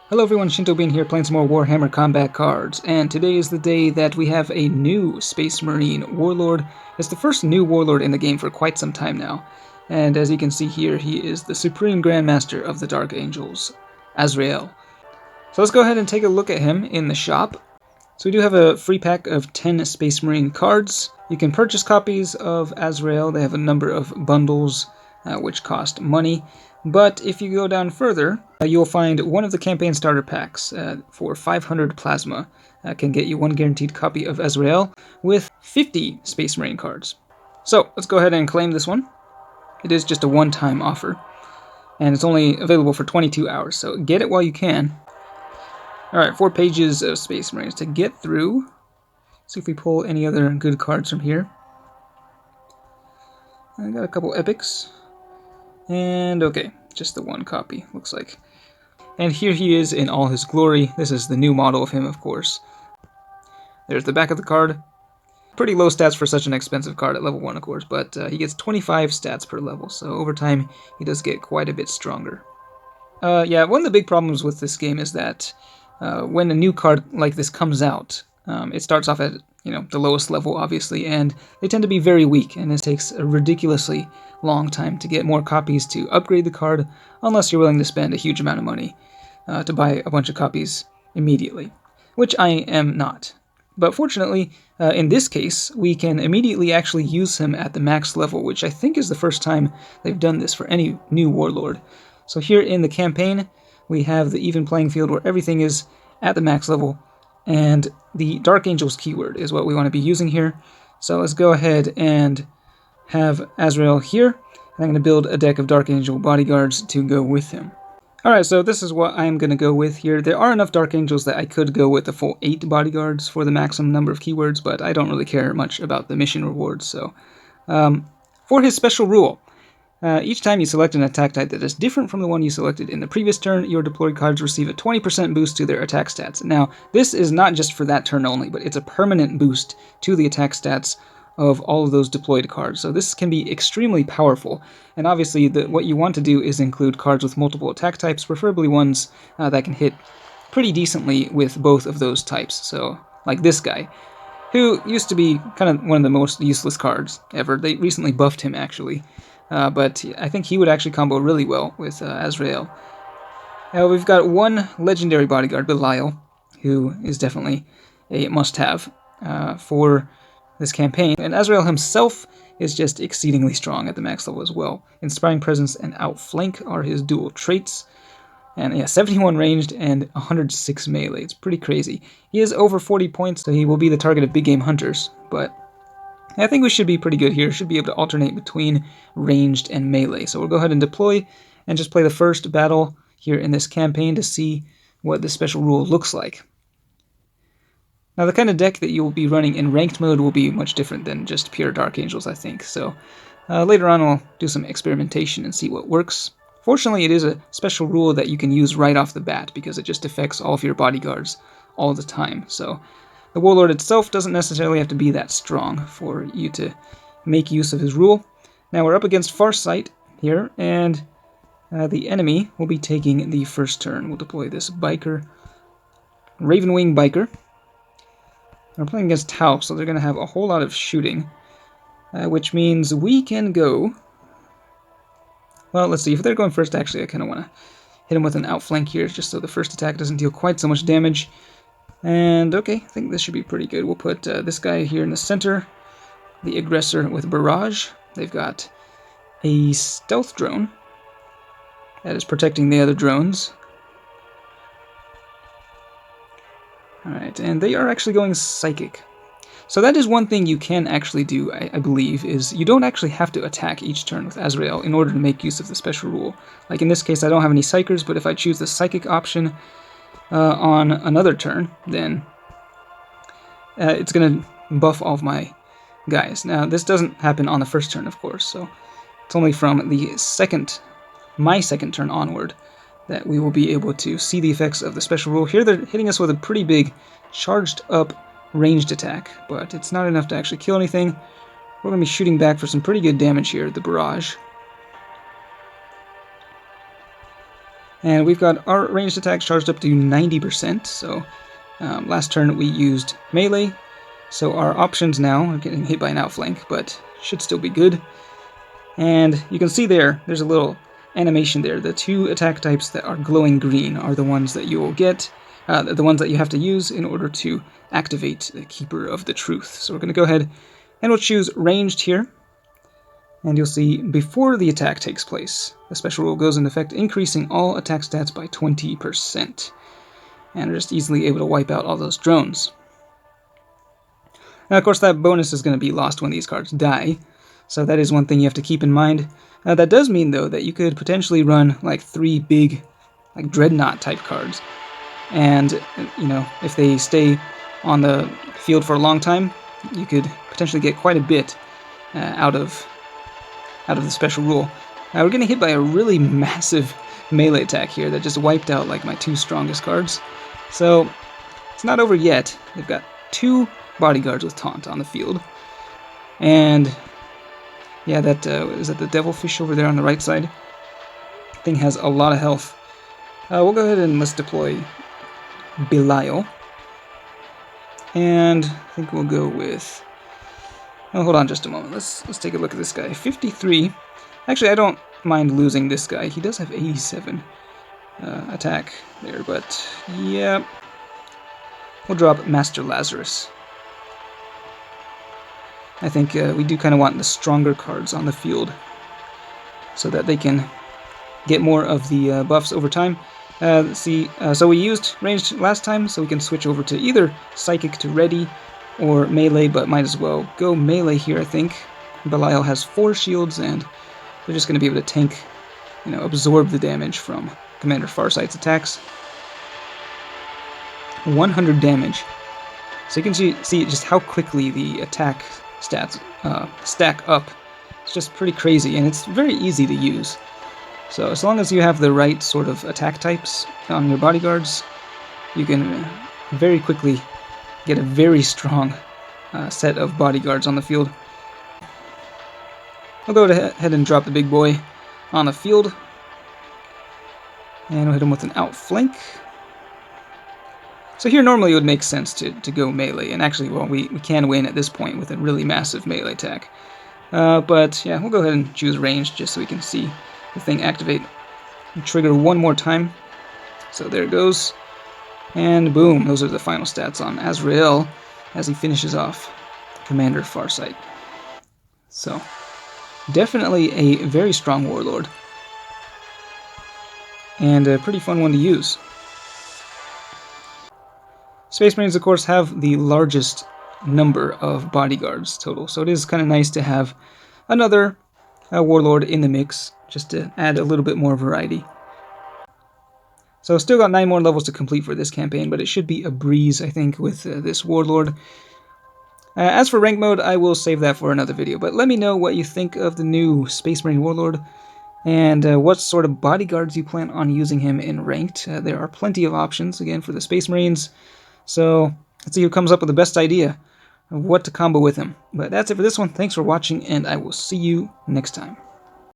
Hello everyone, Shinto Bean here playing some more Warhammer combat cards, and today is the day that we have a new Space Marine Warlord. It's the first new Warlord in the game for quite some time now, and as you can see here, he is the Supreme Grandmaster of the Dark Angels, AZRAEL. So let's go ahead and take a look at him in the shop. So we do have a free pack of 10 Space Marine cards. You can purchase copies of AZRAEL. They have a number of bundles which cost money. But if you go down further, you'll find one of the campaign starter packs for 500 plasma can get you one guaranteed copy of AZRAEL with 50 Space Marine cards. So let's go ahead and claim this one. It is just a one-time offer, and it's only available for 22 hours, so get it while you can. Alright, 4 pages of Space Marines to get through. See if we pull any other good cards from here. I got a couple epics. And okay, just the one copy, looks like. And here he is in all his glory. This is the new model of him, of course. There's the back of the card. Pretty low stats for such an expensive card at level 1, of course, but he gets 25 stats per level, so over time he does get quite a bit stronger. Yeah, one of the big problems with this game is that when a new card like this comes out, it starts off at the lowest level, obviously, and they tend to be very weak, and it takes a ridiculously long time to get more copies to upgrade the card, unless you're willing to spend a huge amount of money to buy a bunch of copies immediately, which I am not. But fortunately, in this case, we can immediately actually use him at the max level, which I think is the first time they've done this for any new Warlord. So here in the campaign, we have the even playing field where everything is at the max level, and the Dark Angels keyword is what we want to be using here. So let's go ahead and have AZRAEL here, and I'm going to build a deck of Dark Angel bodyguards to go with him. Alright, so this is what I'm going to go with here. There are enough Dark Angels that I could go with the full 8 bodyguards for the maximum number of keywords, but I don't really care much about the mission rewards. So, for his special rule, each time you select an attack type that is different from the one you selected in the previous turn, your deployed cards receive a 20% boost to their attack stats. Now, this is not just for that turn only, but it's a permanent boost to the attack stats of all of those deployed cards. So this can be extremely powerful, and obviously what you want to do is include cards with multiple attack types, preferably ones that can hit pretty decently with both of those types. So, like this guy, who used to be kind of one of the most useless cards ever. They recently buffed him, actually. But I think he would actually combo really well with AZRAEL. We've got one legendary bodyguard, Belial, who is definitely a must-have for this campaign. And AZRAEL himself is just exceedingly strong at the max level as well. Inspiring Presence and Outflank are his dual traits. And yeah, 71 ranged and 106 melee. It's pretty crazy. He is over 40 points, so he will be the target of big game hunters, but I think we should be pretty good here. Should be able to alternate between ranged and melee. So we'll go ahead and deploy and just play the first battle here in this campaign to see what the special rule looks like. Now, the kind of deck that you will be running in ranked mode will be much different than just pure Dark Angels, I think. So later on we'll do some experimentation and see what works. Fortunately, it is a special rule that you can use right off the bat because it just affects all of your bodyguards all the time. So the Warlord itself doesn't necessarily have to be that strong for you to make use of his rule. Now we're up against Farsight here, and the enemy will be taking the first turn. We'll deploy this biker, Ravenwing biker. We're playing against Tau, so they're going to have a whole lot of shooting, which means we can go. Well, let's see. If they're going first, actually, I kind of want to hit him with an outflank here, just so the first attack doesn't deal quite so much damage. And okay, I think this should be pretty good. We'll put this guy here in the center, the aggressor with barrage. They've got a stealth drone that is protecting the other drones. Alright, and they are actually going psychic. So that is one thing you can actually do, I believe, is you don't actually have to attack each turn with AZRAEL in order to make use of the special rule. Like in this case, I don't have any psychers, but if I choose the psychic option on another turn, then it's going to buff all of my guys. Now, this doesn't happen on the first turn, of course, so it's only from my second turn onward that we will be able to see the effects of the special rule. Here they're hitting us with a pretty big charged up ranged attack, but it's not enough to actually kill anything. We're going to be shooting back for some pretty good damage here, the barrage. And we've got our ranged attacks charged up to 90%, so last turn we used melee, so our options now are getting hit by an outflank, but should still be good. And you can see there's a little animation there. The 2 attack types that are glowing green are the ones that you will get, the ones that you have to use in order to activate the Keeper of the Truth. So we're going to go ahead and we'll choose ranged here. And you'll see before the attack takes place, the special rule goes into effect, increasing all attack stats by 20%. And we're just easily able to wipe out all those drones. Now, of course, that bonus is going to be lost when these cards die, so that is one thing you have to keep in mind. That does mean, though, that you could potentially run like 3 big, like Dreadnought type cards. And, you know, if they stay on the field for a long time, you could potentially get quite a bit out of the special rule. We're getting hit by a really massive melee attack here that just wiped out like my 2 strongest cards. So it's not over yet. They've got 2 bodyguards with taunt on the field, and yeah, that is that the devilfish over there on the right side. Thing has a lot of health. We'll go ahead and let's deploy Belial, and I think we'll go with. Oh, hold on just a moment. Let's take a look at this guy. 53. Actually, I don't mind losing this guy. He does have 87 attack there, but yeah. We'll drop Master Lazarus. I think we do kind of want the stronger cards on the field so that they can get more of the buffs over time. So we used ranged last time, so we can switch over to either Psychic to ready or melee, but might as well go melee here, I think. Belial has 4 shields, and they're just going to be able to tank, you know, absorb the damage from Commander Farsight's attacks. 100 damage. So you can see just how quickly the attack stats stack up. It's just pretty crazy, and it's very easy to use. So as long as you have the right sort of attack types on your bodyguards, you can very quickly get a very strong set of bodyguards on the field. I'll go ahead and drop the big boy on the field, and we'll hit him with an outflank. So here normally it would make sense to go melee, and actually, well, we can win at this point with a really massive melee attack. But yeah, we'll go ahead and choose range just so we can see the thing activate and trigger one more time. So there it goes, and boom, those are the final stats on AZRAEL as he finishes off Commander Farsight. So definitely a very strong Warlord, and a pretty fun one to use. Space Marines, of course, have the largest number of bodyguards total, so it is kind of nice to have another Warlord in the mix, just to add a little bit more variety. So still got 9 more levels to complete for this campaign, but it should be a breeze, I think, with this Warlord. As for rank mode, I will save that for another video, but let me know what you think of the new Space Marine Warlord, and what sort of bodyguards you plan on using him in ranked. There are plenty of options, again, for the Space Marines. So let's see who comes up with the best idea of what to combo with him. But that's it for this one. Thanks for watching, and I will see you next time.